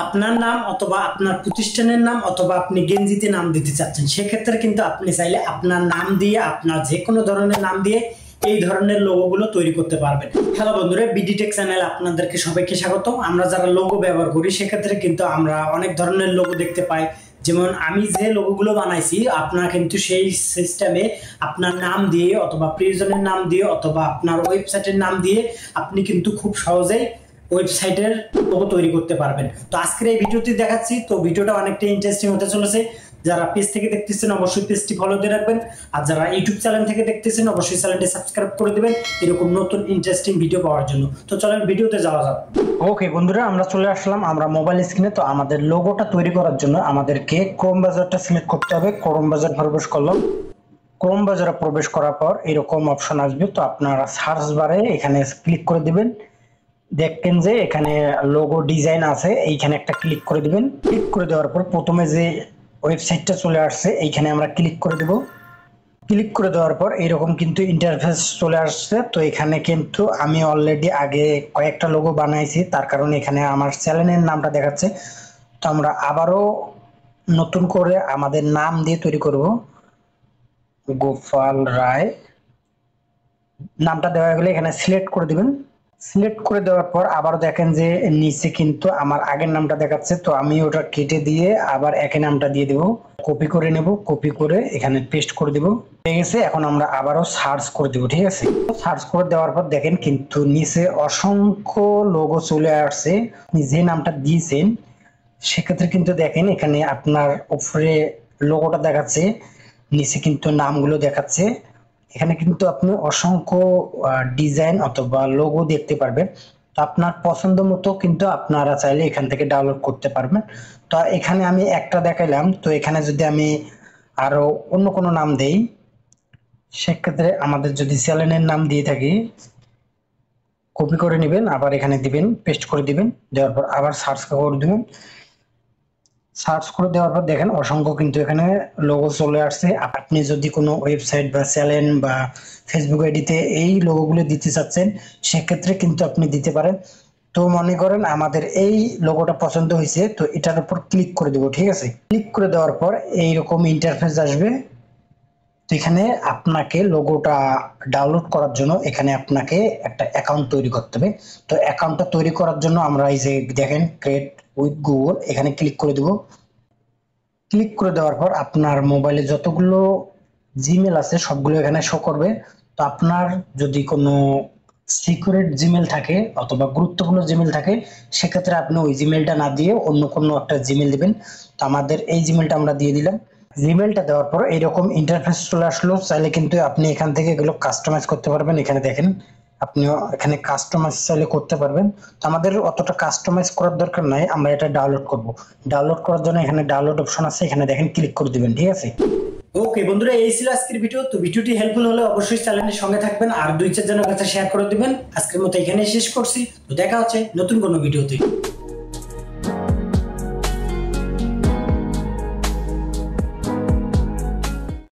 আপনার নাম অথবা আপনার প্রতিষ্ঠানের নাম অথবা আপনি গেঞ্জিতে নাম দিতে চাচ্ছেন, সেক্ষেত্রে কিন্তু আপনি চাইলে আপনার নাম দিয়ে, আপনার যে কোনো ধরনের নাম দিয়ে এই ধরনের লোগোগুলো তৈরি করতে পারবেন। হ্যালো বন্ধুরা, বিডিটেক চ্যানেল আপনাদেরকে সবাইকে স্বাগত। আমরা যারা লোগো ব্যবহার করি সেক্ষেত্রে কিন্তু আমরা অনেক ধরনের লোগো দেখতে পাই। যেমন আমি যে লোগোগুলো বানাইছি, আপনারা কিন্তু সেই সিস্টেমে আপনার নাম দিয়ে অথবা প্রিয়জনের নাম দিয়ে অথবা আপনার ওয়েবসাইটের নাম দিয়ে আপনি কিন্তু খুব সহজেই ওয়েবসাইটের লোগো তৈরি করতে পারবেন। তো আজকের এই ভিডিওটি দেখাচ্ছি। তো ভিডিওটা অনেকটা ইন্টারেস্টিং হতে চলেছে। যারা পেজ থেকে দেখতেছেন অবশ্যই পেজটি ফলো দিয়ে রাখবেন, আর যারা ইউটিউব চ্যানেল থেকে দেখতেছেন অবশ্যই চ্যানেলটি সাবস্ক্রাইব করে দিবেন এরকম নতুন ইন্টারেস্টিং ভিডিও পাওয়ার জন্য। তো চলেন ভিডিওতে যাওয়া যাক। ওকে বন্ধুরা, আমরা চলে আসলাম আমরা মোবাইল স্ক্রিনে। তো আমাদের লোগোটা তৈরি করার জন্য আমাদেরকে ক্রোম ব্রাউজারটা সিলেক্ট করতে হবে। ক্রোম ব্রাউজার প্রবেশ করলাম। ক্রোম ব্রাউজারে প্রবেশ করার পর এরকম অপশন আসবে। তো আপনারা সার্চ বারে এখানে ক্লিক করে দিবেন। দেখবেন যে এখানে লোগো ডিজাইন আছে, এইখানে একটা ক্লিক করে দিবেন। ক্লিক করে দেওয়ার পর প্রথমে যে ওয়েবসাইটটা চলে আসছে এইখানে আমরা ক্লিক করে দেব। ক্লিক করে দেওয়ার পর এরকম কিন্তু ইন্টারফেস চলে আসছে। তো এখানে কিন্তু আমি অলরেডি আগে কয়েকটা লোগো বানাইছি, তার কারণে এখানে আমার চ্যানেলের নামটা দেখাচ্ছে। তো আমরা আবারও নতুন করে আমাদের নাম দিয়ে তৈরি করব। গোপাল রায় নামটা দেওয়া গেলে এখানে সিলেক্ট করে দিবেন। সিলেক্ট করে দেওয়ার পর আবার দেখেন যে নিচে কিন্তু আমার আগের নামটা দেখাচ্ছে। তো আমি ওটা কেটে দিয়ে আবার একই নামটা দিয়ে দেব। কপি করে নেব, কপি করে এখানে পেস্ট করে দেব। হয়ে গেছে। এখন আমরা আবারও সার্চ করে দেব। ঠিক আছে, সার্চ করে দেওয়ার পর দেখেন কিন্তু নিচে অসংখ্য লোগো চলে আসছে। আপনি যে নামটা দিয়েছেন সেক্ষেত্রে কিন্তু দেখেন এখানে আপনার উপরে লোগোটা দেখাচ্ছে, নিচে কিন্তু নামগুলো দেখাচ্ছে। এখানে কিন্তু আপনি অসংখ্য ডিজাইন অথবা লোগো দেখতে পারবেন। তো আপনার পছন্দ মতো কিন্তু আপনারা চাইলে এখান থেকে ডাউনলোড করতে পারবেন। তো এখানে আমি একটা দেখাইলাম। তো এখানে যদি আমি আরো অন্য কোনো নাম দেই, সেক্ষেত্রে আমাদের যদি চ্যানেলের নাম দিয়ে থাকি, কপি করে নেবেন, আবার এখানে দিবেন, পেস্ট করে দিবেন। দেওয়ার পর আবার সার্চ করে দিবেন। সার্চ করে দেওয়ার পর দেখেন অসংখ্য কিন্তু এখানে লোগো চলে আসছে। আপনি যদি কোনো ওয়েবসাইট বা চ্যানেল বা ফেসবুক আইডিতে এই লোগোগুলো দিতে চাচ্ছেন সেক্ষেত্রে কিন্তু আপনি দিতে পারেন। তো মনে করেন আমাদের এই লোগোটা পছন্দ হয়েছে, তো এটার উপর ক্লিক করে দেবো। ঠিক আছে, ক্লিক করে দেওয়ার পর এইরকম ইন্টারফেস আসবে। তো এখানে আপনাকে লোগোটা ডাউনলোড করার জন্য এখানে আপনাকে একটা অ্যাকাউন্ট তৈরি করতে হবে। তো অ্যাকাউন্টটা তৈরি করার জন্য আমরা এই যে দেখেন ক্রিয়েট উইথ গুগল, এখানে ক্লিক করে দেব। ক্লিক করে দেওয়ার পর আপনার মোবাইলে যতগুলো জিমেল আছে সবগুলো এখানে শো করবে। তো আপনার যদি কোনো সিক্রেট জিমেল থাকে অথবা গুরুত্বপূর্ণ জিমেল থাকে সেক্ষেত্রে আপনি ওই জিমেলটা না দিয়ে অন্য কোনো একটা জিমেল দিবেন। তো আমাদের এই জিমেলটা আমরা দিয়ে দিলাম। জিমেলটা দেওয়ার পর এইরকম ইন্টারফেস চলে আসলো। চাইলে কিন্তু আপনি এখান থেকে এগুলো কাস্টমাইজ করতে পারবেন। এখানে দেখেন আপনিও এখানে কাস্টমাইজ চাইলে করতে পারবেন। তো আমাদের অতটা কাস্টমাইজ করার দরকার নাই, আমরা এটা ডাউনলোড করব। ডাউনলোড করার জন্য এখানে ডাউনলোড অপশন আছে, এখানে দেখেন ক্লিক করে দিবেন। ঠিক আছে, ওকে বন্ধুরা, এই ছিল আজকের ভিডিও। তো ভিডিওটি হেল্পফুল হলে অবশ্যই চ্যানেলের সঙ্গে থাকবেন আর 2-4 জনের কাছে শেয়ার করে দিবেন। আজকের মতো এখানেই শেষ করছি। তো দেখা হচ্ছে নতুন কোনো ভিডিওতে।